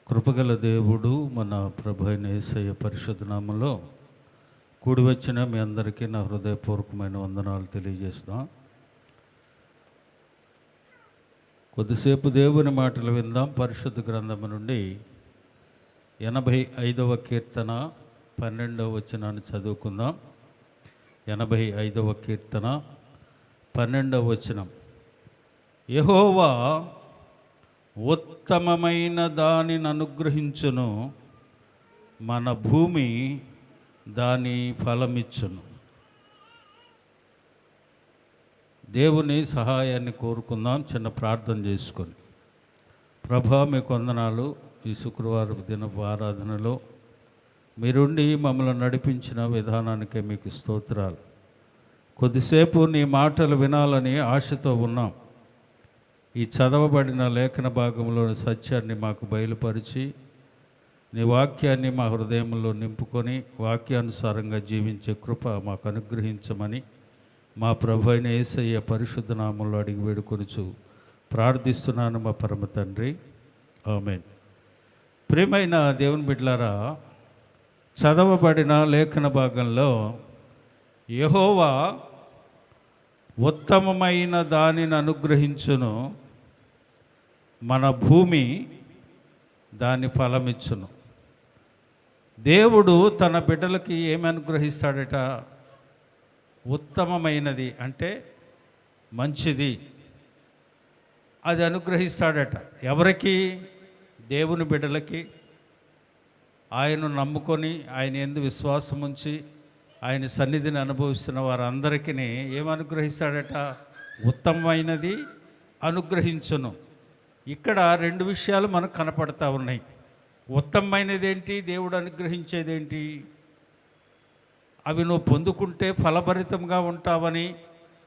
కృపగల దేవుడు మన ప్రభు అయిన యేసయ్య పరిశుద్ధ నామములో కూడి వచ్చిన మీ అందరికీ నా హృదయపూర్వకమైన వందనాలు తెలియజేస్తున్నాం. కొద్దిసేపు దేవుని మాటలు విందాం. పరిశుద్ధ గ్రంథము నుండి 85వ కీర్తన 12వ వచనాన్ని చదువుకుందాం. 85వ కీర్తన 12వ వచనం. యెహోవా ఉత్తమమైన దానిని అనుగ్రహించును, మన భూమి దాని ఫలమిచ్చును. దేవుని సహాయాన్ని కోరుకుందాం. చిన్న ప్రార్థన చేసుకొని. ప్రభా, మీకు వందనాలు. ఈ శుక్రవారం దినపు ఆరాధనలో మీరుండి మమ్మల్ని నడిపించిన విధానానికే మీకు స్తోత్రాలు. కొద్దిసేపు నీ మాటలు వినాలని ఆశతో ఉన్నాం. ఈ చదవబడిన లేఖన భాగంలోని సత్యాన్ని మాకు బయలుపరిచి నీ వాక్యాన్ని మా హృదయంలో నింపుకొని వాక్యానుసారంగా జీవించే కృప మాకు అనుగ్రహించమని మా ప్రభు అయిన యేసయ్య పరిశుద్ధ నామంలో అడిగి వేడుకొనుచు ప్రార్థిస్తున్నాను మా పరమ తండ్రి, ఆమేన్. ప్రియమైన దేవుని బిడ్డలారా, చదవబడిన లేఖన భాగంలో యెహోవా ఉత్తమమైన దానిని అనుగ్రహించును, మన భూమి దాని ఫలమిచ్చును. దేవుడు తన బిడ్డలకి ఏమి అనుగ్రహిస్తాడట? ఉత్తమమైనది అంటే మంచిది, అది అనుగ్రహిస్తాడట. ఎవరికి? దేవుని బిడ్డలకి. ఆయనను నమ్ముకొని ఆయన యందు విశ్వాసం ఉంచి ఆయన సన్నిధిని అనుభవిస్తున్న వారందరికీ ఏమి అనుగ్రహిస్తాడట? ఉత్తమమైనది అనుగ్రహించును. ఇక్కడ రెండు విషయాలు మనకు కనపడతా ఉన్నాయి. ఉత్తమమైనది ఏంటి? దేవుడు అనుగ్రహించేదేంటి? అవి నువ్వు పొందుకుంటే ఫలభరితంగా ఉంటావని,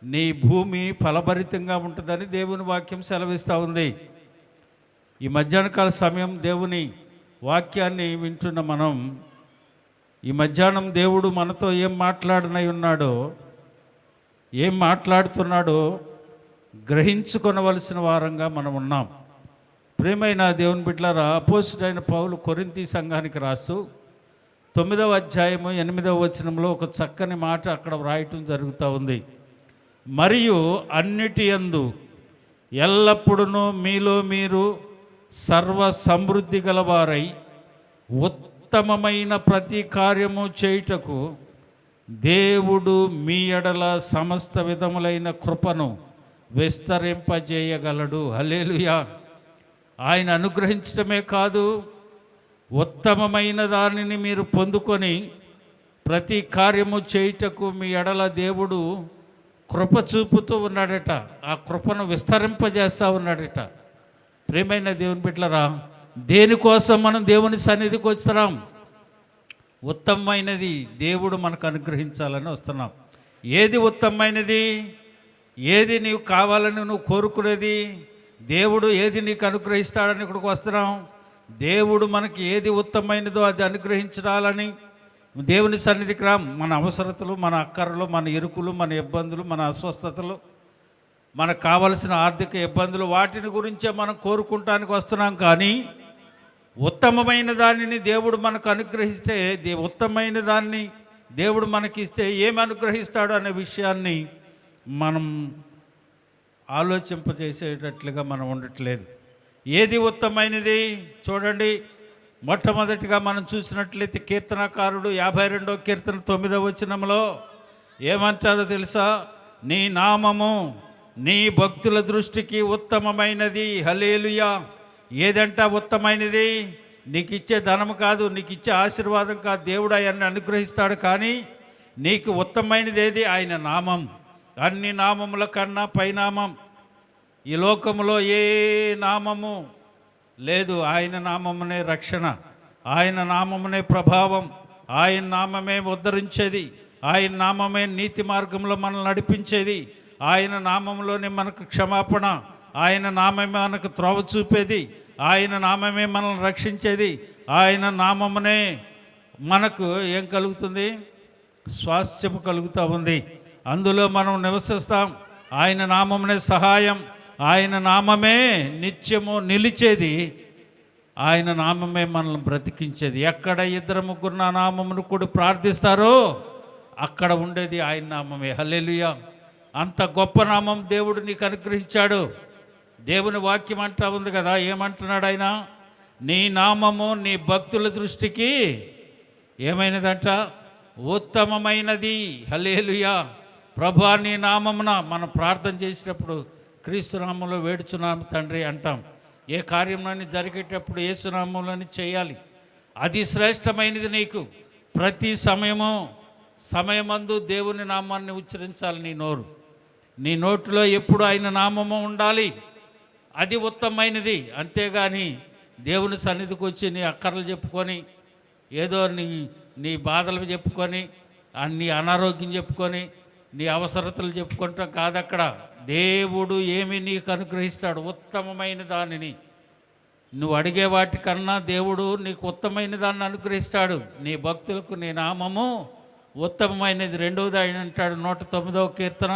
నీ భూమి ఫలభరితంగా ఉంటుందని దేవుని వాక్యం సెలవిస్తూ ఉంది. ఈ మధ్యాహ్నకాల సమయం దేవుని వాక్యాన్ని వింటున్న మనం, ఈ మధ్యాహ్నం దేవుడు మనతో ఏం మాట్లాడనై ఉన్నాడో, ఏం మాట్లాడుతున్నాడో గ్రహించుకొనవలసిన వారంగా మనం ఉన్నాం. ప్రియమైన దేవుని బిడ్డలారా, అపోస్తలుడైన పౌలు కొరింథీ సంఘానికి రాస్తూ 9వ అధ్యాయము 8వ వచనంలో ఒక చక్కని మాట అక్కడ వ్రాయటం జరుగుతూ ఉంది. మరియు అన్నిటి యందు ఎల్లప్పుడూ మీలో మీరు సర్వ సమృద్ధి గలవారై ఉత్తమమైన ప్రతి కార్యము చేయుటకు దేవుడు మీ ఎడల సమస్త విధములైన కృపను విస్తరింపజేయగలడు. హల్లెలూయా. ఆయన అనుగ్రహించడమే కాదు, ఉత్తమమైన దానిని మీరు పొందుకొని ప్రతి కార్యము చేయుటకు మీ ఎడల దేవుడు కృప చూపుతూ ఉన్నాడట. ఆ కృపను విస్తరింపజేస్తూ ఉన్నాడట. ప్రియమైన దేవుని బిడ్డలారా, దేనికోసం మనం దేవుని సన్నిధికి వస్తున్నాం? ఉత్తమమైనది దేవుడు మనకు అనుగ్రహించాలని వస్తున్నాం. ఏది ఉత్తమమైనది? ఏది నీవు కావాలని నువ్వు కోరుకునేది? దేవుడు ఏది నీకు అనుగ్రహిస్తాడని ఇక్కడికి వస్తున్నాం. దేవుడు మనకి ఏది ఉత్తమమైనదో అది అనుగ్రహించాలని దేవుని సన్నిధికి రా. మన అవసరతలు, మన అక్కరలు, మన ఇరుకులు, మన ఇబ్బందులు, మన అస్వస్థతలు, మనకు కావలసిన ఆర్థిక ఇబ్బందులు, వాటిని గురించే మనం కోరుకుంటానికి వస్తున్నాం. కానీ ఉత్తమమైన దానిని దేవుడు మనకు అనుగ్రహిస్తే, ఉత్తమమైన దాన్ని దేవుడు మనకిస్తే ఏమి అనుగ్రహిస్తాడు అనే విషయాన్ని మనం ఆలోచింపజేసేటట్లుగా మనం ఉండట్లేదు. ఏది ఉత్తమమైనది? చూడండి, మొట్టమొదటిగా మనం చూసినట్లయితే కీర్తనకారుడు 52వ కీర్తన 9వ వచనంలో ఏమంటారో తెలుసా? నీ నామము నీ భక్తుల దృష్టికి ఉత్తమమైనది. హల్లెలూయా. ఏదంట ఉత్తమమైనది? నీకు ఇచ్చే ధనం కాదు, నీకు ఇచ్చే ఆశీర్వాదం కాదు. దేవుడు ఆయన్ని అనుగ్రహిస్తాడు. కానీ నీకు ఉత్తమమైనది ఏది? ఆయన నామం. అన్ని నామముల కన్నా పైనామం. ఈ లోకములో ఏ నామము లేదు. ఆయన నామమునే రక్షణ, ఆయన నామమునే ప్రభావం, ఆయన నామమే ఉద్ధరించేది, ఆయన నామమే నీతి మార్గంలో మనల్ని నడిపించేది, ఆయన నామంలోనే మనకు క్షమాపణ, ఆయన నామమే మనకు త్రోవ చూపేది, ఆయన నామమే మనల్ని రక్షించేది. ఆయన నామమునే మనకు ఏం కలుగుతుంది? స్వాస్థ్యము కలుగుతూ ఉంది. అందులో మనం నివసిస్తాం. ఆయన నామమునే సహాయం, ఆయన నామమే నిత్యము నిలిచేది, ఆయన నామమే మనల్ని బ్రతికించేది. ఎక్కడ ఇద్దరు ముగ్గురు నా నామమును కూడా ప్రార్థిస్తారో అక్కడ ఉండేది ఆయన నామమే. హల్లెలూయా! అంత గొప్ప నామం దేవుడు నీకు అనుగ్రహించాడు. దేవుని వాక్యం అంటా ఉంది కదా, ఏమంటున్నాడు ఆయన? నీ నామము నీ భక్తుల దృష్టికి ఏమైనదంట? ఉత్తమమైనది. హల్లెలూయా! ప్రభువా నీ నామమున మనం ప్రార్థన చేసినప్పుడు క్రీస్తు నామంలో వేడుచున్నాము తండ్రి అంటాం. ఏ కార్యంలోని జరిగేటప్పుడు యేసునామంలోని చేయాలి. అది శ్రేష్టమైనది. నీకు ప్రతి సమయమందు దేవుని నామాన్ని ఉచ్చరించాలి. నీ నోటిలో ఎప్పుడు ఆయన నామము ఉండాలి. అది ఉత్తమమైనది. అంతేగాని దేవుని సన్నిధికి వచ్చి నీ అక్కర్లు చెప్పుకొని, ఏదో నీ బాధలు చెప్పుకొని, నీ అనారోగ్యం చెప్పుకొని, నీ అవసరతలు చెప్పుకుంటాం కాదు. అక్కడ దేవుడు ఏమి నీకు అనుగ్రహిస్తాడు? ఉత్తమమైన దానిని. నువ్వు అడిగే వాటికన్నా దేవుడు నీకు ఉత్తమమైన దాన్ని అనుగ్రహిస్తాడు. నీ భక్తులకు నీ నామము ఉత్తమమైనది. రెండవది ఆయన అంటాడు 109వ కీర్తన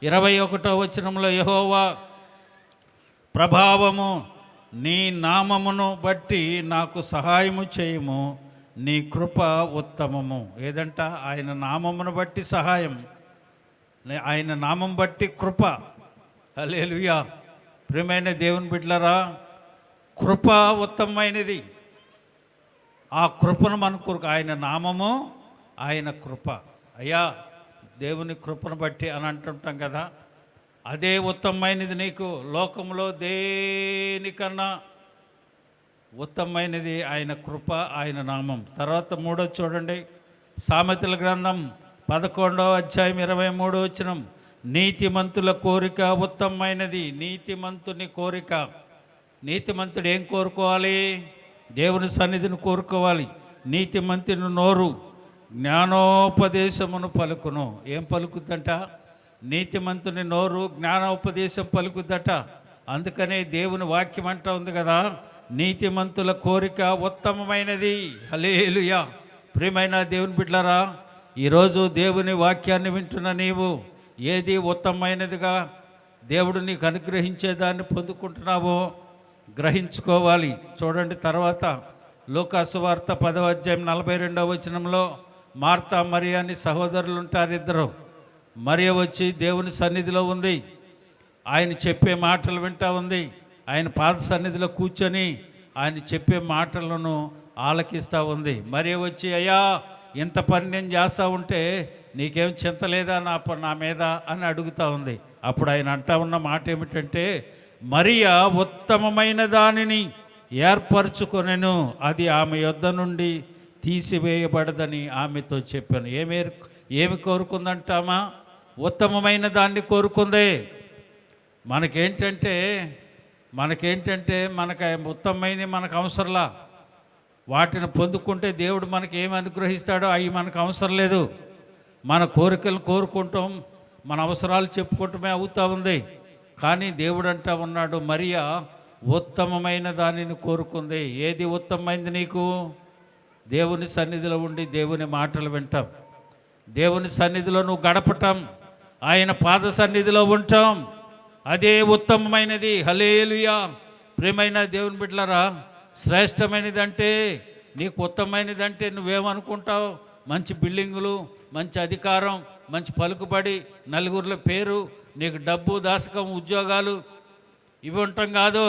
21వ వచనంలో, యెహోవా ప్రభావము నీ నామమును బట్టి నాకు సహాయము చేయము, నీ కృప ఉత్తమము. ఏదంట? ఆయన నామమును బట్టి సహాయం, ఆయన నామం బట్టి కృప. హల్లెలూయా! ప్రియమైన దేవుని బిడ్డలారా, కృప ఉత్తమమైనది. ఆ కృపను మనకు ఆయన నామము, ఆయన కృప. అయ్యా దేవుని కృపను బట్టి అని అంటుంటాం కదా, అదే ఉత్తమమైనది. నీకు లోకంలో దేనికన్నా ఉత్తమమైనది ఆయన కృప, ఆయన నామం. తర్వాత మూడో చూడండి, సామెతల గ్రంథం 11వ అధ్యాయం 23వ వచనం, నీతిమంతుల కోరిక ఉత్తమమైనది. నీతిమంతుని కోరిక. నీతిమంతుడు ఏం కోరుకోవాలి? దేవుని సన్నిధిని కోరుకోవాలి. నీతిమంతుని నోరు జ్ఞానోపదేశమును పలుకును. ఏం పలుకుద్దంట? నీతిమంతుని నోరు జ్ఞానోపదేశం పలుకుద్దట. అందుకనే దేవుని వాక్యం అంటా ఉంది కదా, నీతిమంతుల కోరిక ఉత్తమమైనది. హల్లెలూయా! ప్రియమైన దేవుని బిడ్డలారా, ఈరోజు దేవుని వాక్యాన్ని వింటున్న నీవు ఏది ఉత్తమమైనదిగా దేవుడు నీకు అనుగ్రహించేదాన్ని పొందుకుంటున్నావో గ్రహించుకోవాలి. చూడండి, తర్వాత లూకాసు వార్త 10వ అధ్యాయం 42వ వచనంలో, మార్తా మరియా అని సహోదరులు ఉంటారు ఇద్దరు. మరియ వచ్చి దేవుని సన్నిధిలో ఉంది. ఆయన చెప్పే మాటలు వింటా ఉంది. ఆయన పాద సన్నిధిలో కూర్చొని ఆయన చెప్పే మాటలను ఆలకిస్తూ ఉంది. మరియ వచ్చి, అయ్యా ఇంత పని నేను చేస్తూ ఉంటే నీకేం చింత లేదా నా మీద అని అడుగుతూ ఉంది. అప్పుడు ఆయన అంటా ఉన్న మాట ఏమిటంటే, మరియా ఉత్తమమైన దానిని ఏర్పరచుకొనెను, అది ఆమె యొద్ద నుండి తీసివేయబడదని ఆమెతో చెప్పాను. ఏమి కోరుకుందంటామా? ఉత్తమమైన దాన్ని కోరుకుందే. మనకేంటంటే మనకు ఉత్తమమైన మనకు అవసరంలా. వాటిని పొందుకుంటే దేవుడు మనకి ఏమి అనుగ్రహిస్తాడో అవి మనకు అవసరం లేదు. మన కోరికలు కోరుకుంటాం, మన అవసరాలు చెప్పుకుంటమే అవుతూ ఉంది. కానీ దేవుడు అంటా ఉన్నాడు, మరియా ఉత్తమమైన దానిని కోరుకుంది. ఏది ఉత్తమమైంది నీకు? దేవుని సన్నిధిలో ఉండి దేవుని మాటలు వింటాం, దేవుని సన్నిధిలో నువ్వు గడపటం, ఆయన పాద సన్నిధిలో ఉంటాం, అదే ఉత్తమమైనది. హల్లెలూయా! ప్రియమైన దేవుని బిడ్డలారా, శ్రేష్టమైనదంటే, నీకు ఉత్తమమైనదంటే నువ్వేమనుకుంటావు? మంచి బిల్డింగులు, మంచి అధికారం, మంచి పలుకుబడి, నలుగురిలో పేరు, నీకు డబ్బు, దాసకం, ఉద్యోగాలు, ఇవి ఉంటాం కాదు.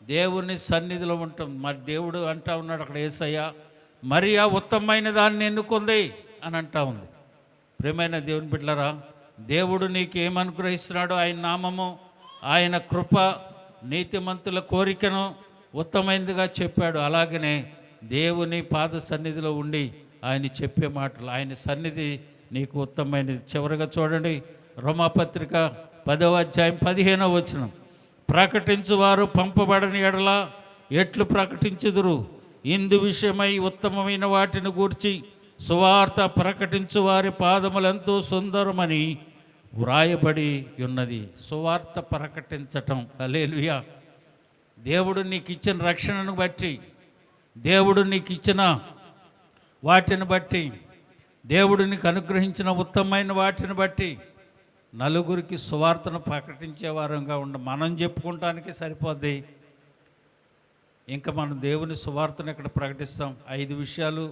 దేవుని సన్నిధిలో ఉంటాం. మరి దేవుడు అంటా ఉన్నాడు అక్కడ, యేసయ్య మరియా ఉత్తమమైన దాన్ని ఎన్నుకుంది అని అంటా ఉంది. ప్రియమైన దేవుని బిడ్డలారా, దేవుడు నీకు ఏమనుగ్రహిస్తున్నాడో ఆయన నామము, ఆయన కృప, నీతిమంతుల కోరికను ఉత్తమైనదిగా చెప్పాడు. అలాగనే దేవుని పాద సన్నిధిలో ఉండి ఆయన చెప్పే మాటలు, ఆయన సన్నిధి నీకు ఉత్తమమైనది. చివరిగా చూడండి, రోమాపత్రిక 10వ అధ్యాయం 15వ వచనం, ప్రకటించువారు పంపబడని ఎడల ఎట్లు ప్రకటించుదురు? ఇందు విషయమై ఉత్తమమైన వాటిని గూర్చి సువార్త ప్రకటించు వారి పాదములెంతో సుందరమని వ్రాయబడి ఉన్నది. సువార్త ప్రకటించటం. హల్లెలూయా! దేవుడు నీకు ఇచ్చిన రక్షణను బట్టి, దేవుడు నీకు ఇచ్చిన వాటిని బట్టి, దేవుడు నీకు అనుగ్రహించిన ఉత్తమమైన వాటిని బట్టి నలుగురికి సువార్తను ప్రకటించే వారంగా మనం చెప్పుకుంటానికి సరిపోద్ది. ఇంకా మనం దేవుని సువార్తను ఇక్కడ ప్రకటిస్తాం. 5 విషయాలు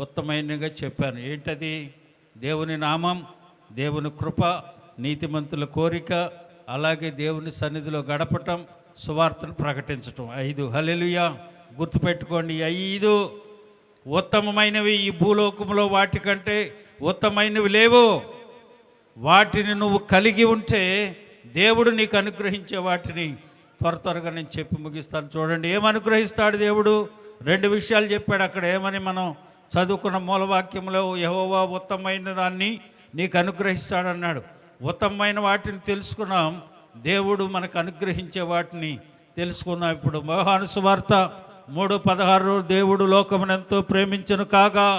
ఉత్తమైనగా చెప్పాను. ఏంటది? దేవుని నామం, దేవుని కృప, నీతిమంతుల కోరిక, అలాగే దేవుని సన్నిధిలో గడపటం, సువార్తను ప్రకటించటం. 5. హల్లెలూయా. గుర్తుపెట్టుకోండి, 5 ఉత్తమమైనవి. ఈ భూలోకంలో వాటికంటే ఉత్తమైనవి లేవు. వాటిని నువ్వు కలిగి ఉంటే దేవుడు నీకు అనుగ్రహించే వాటిని త్వరగా నేను చెప్పి ముగిస్తాను. చూడండి ఏమనుగ్రహిస్తాడు దేవుడు. 2 విషయాలు చెప్పాడు అక్కడ. ఏమని మనం చదువుకున్న మూలవాక్యంలో, యెహోవా ఉత్తమమైన దాన్ని నీకు అనుగ్రహిస్తాడన్నాడు. ఉత్తమమైన వాటిని తెలుసుకున్నాం, దేవుడు మనకు అనుగ్రహించే వాటిని తెలుసుకున్నాం. ఇప్పుడు యోహాను సువార్త 3:16, దేవుడు లోకమునెంతో ప్రేమించును కాగా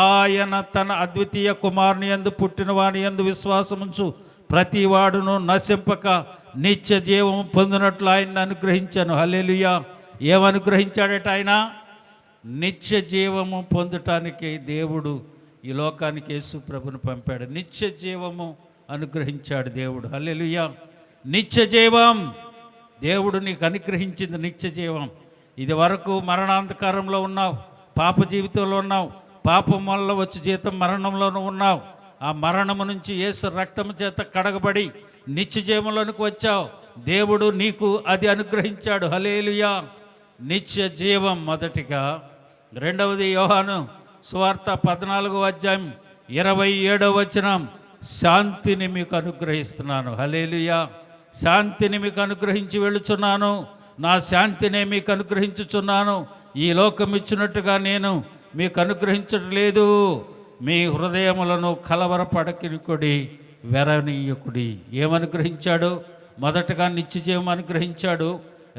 ఆయన తన అద్వితీయ కుమారుని యందు పుట్టిన వాని యందు విశ్వాసముంచు ప్రతి వాడును నశింపక నిత్య జీవము పొందినట్లు ఆయన్ని అనుగ్రహించాను. హల్లెలూయా. ఏమనుగ్రహించాడట ఆయన? నిత్య జీవము పొందటానికి దేవుడు ఈ లోకానికి యేసు ప్రభుని పంపాడు. నిత్య జీవము అనుగ్రహించాడు దేవుడు. హల్లెలూయా. నిత్య జీవం దేవుడు నీకు అనుగ్రహించింది. నిత్య జీవం. ఇది వరకు మరణాంధకారంలో ఉన్నావు, పాప జీవితంలో ఉన్నావు, పాపం వల్ల వచ్చి జీతం మరణంలోనూ ఉన్నావు. ఆ మరణము నుంచి యేసు రక్తము చేత కడగబడి నిత్య జీవంలోనికి వచ్చావు. దేవుడు నీకు అది అనుగ్రహించాడు. హల్లెలూయా. నిత్య జీవం మొదటిగా. రెండవది యోహాను సువార్త 14:27 శాంతిని మీకు అనుగ్రహిస్తున్నాను. హల్లెలూయా. శాంతిని మీకు అనుగ్రహించి వెళుచున్నాను, నా శాంతినే మీకు అనుగ్రహించుచున్నాను. ఈ లోకం ఇచ్చినట్టుగా నేను మీకు అనుగ్రహించట్లేదు. మీ హృదయములను కలవరపడకినికుడి, వెరనీయకుడి. ఏమనుగ్రహించాడు? మొదటగా నిత్యజీవం అనుగ్రహించాడు.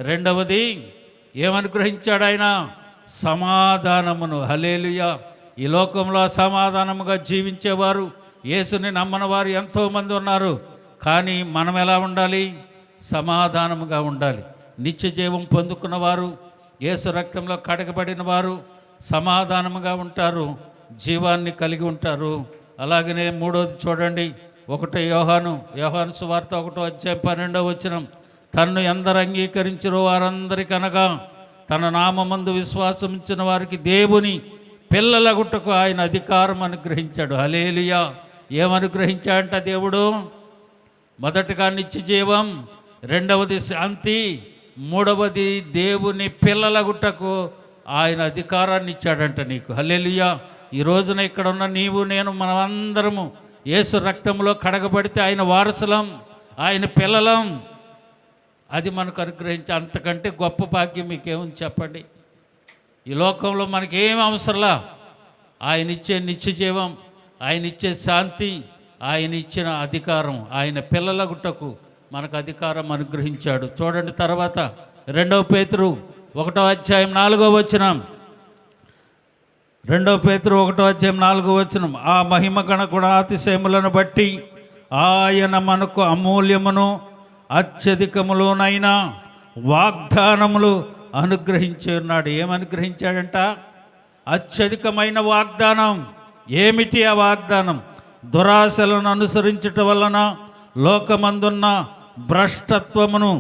రెండవది ఏమనుగ్రహించాడు ఆయన? సమాధానమును. హల్లెలూయా. ఈ లోకంలో సమాధానముగా జీవించేవారు, యేసుని నమ్మని వారు ఎంతోమంది ఉన్నారు. కానీ మనం ఎలా ఉండాలి? సమాధానముగా ఉండాలి. నిత్యజీవం పొందుకున్నవారు, యేసు రక్తంలో కడగబడిన వారు సమాధానముగా ఉంటారు, జీవాన్ని కలిగి ఉంటారు. అలాగనే మూడోది చూడండి, 1 యోహాను సువార్త 1:12 తన్ను ఎందరు అంగీకరించిరో వారందరికనగా తన నామమందు విశ్వాసం ఇచ్చిన వారికి దేవుని పిల్లలగుటకు ఆయన అధికారం అనుగ్రహించాడు. హల్లెలూయా. ఏమనుగ్రహించాడంట దేవుడు? మొదటగా నిత్యజీవం, రెండవది శాంతి, మూడవది దేవుని పిల్లలగుటకు ఆయన అధికారాన్ని ఇచ్చాడంట నీకు. హల్లెలూయా. ఈ రోజున ఇక్కడ ఉన్న నీవు నేను మనమందరము యేసు రక్తంలో కడగబడితే ఆయన వారసులం, ఆయన పిల్లలం. అది మనకు అనుగ్రహించి అంతకంటే గొప్ప భాగ్యం మీకేముంది చెప్పండి? ఈ లోకంలో మనకేం అవసరంలా ఆయన ఇచ్చే నిత్యజీవం, ఆయన ఇచ్చే శాంతి, ఆయన ఇచ్చిన అధికారం, ఆయన పిల్లలగుటకు మనకు అధికారం అనుగ్రహించాడు. చూడండి తర్వాత 2 పేతురు 1:4 2 పేతురు 1:4 ఆ మహిమ గణ గుణాతిశయములను బట్టి ఆయన మనకు అమూల్యమును అత్యధికములోనైనా వాగ్దానములు అనుగ్రహించి ఉన్నాడు. ఏమనుగ్రహించాడంట? అత్యధికమైన వాగ్దానం. ఏమిటి ఆ వాగ్దానం? దురాశలను అనుసరించటం వలన లోకమందున్న భ్రష్టత్వమును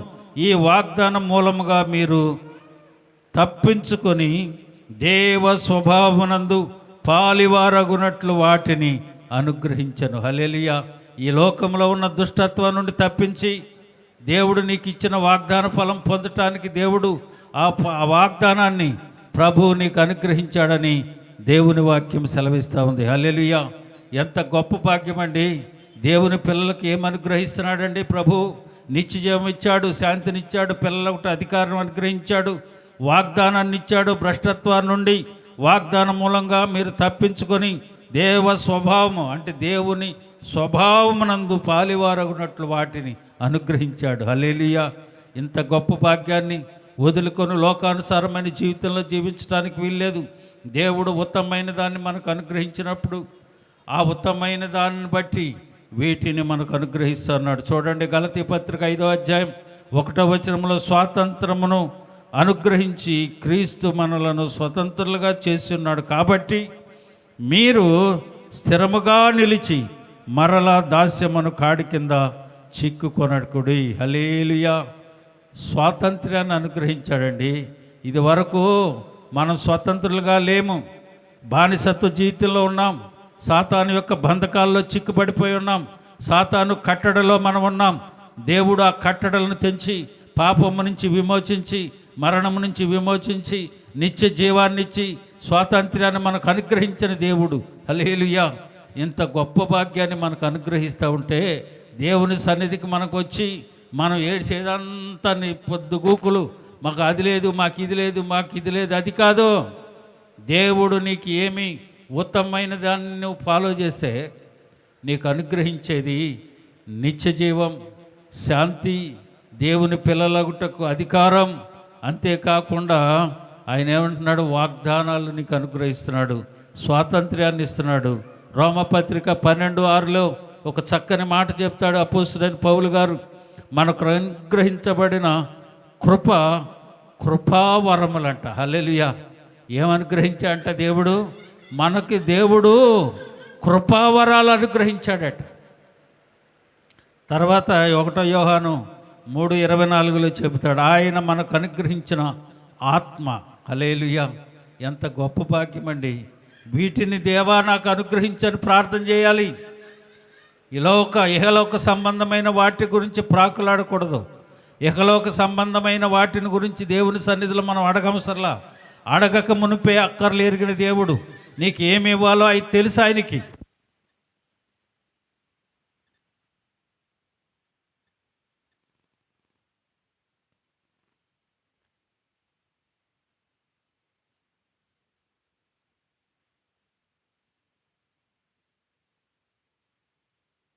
ఈ వాగ్దానం మూలముగా మీరు తప్పించుకొని దేవ స్వభావమునందు పాలివారగునట్లు వాటిని అనుగ్రహించను. హల్లెలూయా. ఈ లోకంలో ఉన్న దుష్టత్వం నుండి తప్పించి దేవుడు నీకు ఇచ్చిన వాగ్దాన ఫలం పొందటానికి దేవుడు ఆ వాగ్దానాన్ని ప్రభువు నీకు అనుగ్రహించాడని దేవుని వాక్యం సెలవిస్తూ ఉంది. హల్లెలూయా. ఎంత గొప్ప భాగ్యం అండి. దేవుని పిల్లలకు ఏమనుగ్రహిస్తున్నాడండి ప్రభు? నిత్యజీవం ఇచ్చాడు, శాంతినిచ్చాడు, పిల్లలకు అధికారం అనుగ్రహించాడు, వాగ్దానాన్ని ఇచ్చాడు. భ్రష్టత్వాన్ని నుండి వాగ్దానం మూలంగా మీరు తప్పించుకొని దేవ స్వభావము అంటే దేవుని స్వభావమునందు పాలివారగునట్లు వాటిని అనుగ్రహించాడు. హల్లెలూయా. ఇంత గొప్ప భాగ్యాన్ని వదులుకొని లోకానుసారమైన జీవితంలో జీవించడానికి వీల్లేదు. దేవుడు ఉత్తమమైన దాన్ని మనకు అనుగ్రహించినప్పుడు ఆ ఉత్తమమైన దాన్ని బట్టి వీటిని మనకు అనుగ్రహిస్తున్నాడు. చూడండి గలతీ పత్రిక 5:1 స్వాతంత్రమును అనుగ్రహించి క్రీస్తు మనలను స్వతంత్రులుగా చేసి ఉన్నాడు. కాబట్టి మీరు స్థిరముగా నిలిచి మరలా దాస్యమును కాడి కింద చిక్కుకొనకుడి. హల్లెలూయా. స్వాతంత్ర్యాన్ని అనుగ్రహించాడండి. ఇది వరకు మనం స్వతంత్రులుగా లేము, బానిసత్వ జీవితంలో ఉన్నాం, సాతాను యొక్క బంధకాల్లో చిక్కుపడిపోయి ఉన్నాం, సాతాను కట్టడలో మనం ఉన్నాం. దేవుడు ఆ కట్టడలను తెంచి పాపము నుంచి విమోచించి, మరణము నుంచి విమోచించి, నిత్య జీవాన్నిచ్చి స్వాతంత్ర్యాన్ని మనకు అనుగ్రహించిన దేవుడు. హల్లెలూయా! ఇంత గొప్ప భాగ్యాన్ని మనకు అనుగ్రహిస్తూ ఉంటే దేవుని సన్నిధికి మనకు వచ్చి మనం ఏడ్చేదంతా నీ పొద్దుగూకులు, మాకు అది లేదు, మాకు ఇది లేదు, మాకు ఇది లేదు, అది కాదు. దేవుడు నీకు ఏమి ఉత్తమమైన దాన్ని నువ్వు ఫాలో చేస్తే నీకు అనుగ్రహించేది నిత్య జీవం, శాంతి, దేవుని పిల్లలగుటకు అధికారం. అంతేకాకుండా ఆయన ఏమంటున్నాడు? వాగ్దానాలు నీకు అనుగ్రహిస్తున్నాడు, స్వాతంత్ర్యాన్ని ఇస్తున్నాడు. రోమపత్రిక 12:6లో ఒక చక్కని మాట చెప్తాడు అపోస్తలుడైన పౌలు గారు. మనకు అనుగ్రహించబడిన కృపావరములంట. హల్లెలూయా! ఏమనుగ్రహించాడంట దేవుడు? మనకి దేవుడు కృపావరాలు అనుగ్రహించాడట. తర్వాత 1 యోహాను 3:24లో చెబుతాడు, ఆయన మనకు అనుగ్రహించిన ఆత్మ. హల్లెలూయా! ఎంత గొప్ప భాగ్యం అండి. వీటిని దేవా నాకు అనుగ్రహించని ప్రార్థన చేయాలి. ఇహలోక సంబంధమైన వాటి గురించి ప్రాకులాడకూడదు. ఇహలోక సంబంధమైన వాటిని గురించి దేవుని సన్నిధిలో మనం అడగవసరలా. అడగక మునిపే అక్కర్లు ఎరిగిన దేవుడు నీకు ఏమి ఇవ్వాలో అది తెలుసు ఆయనకి.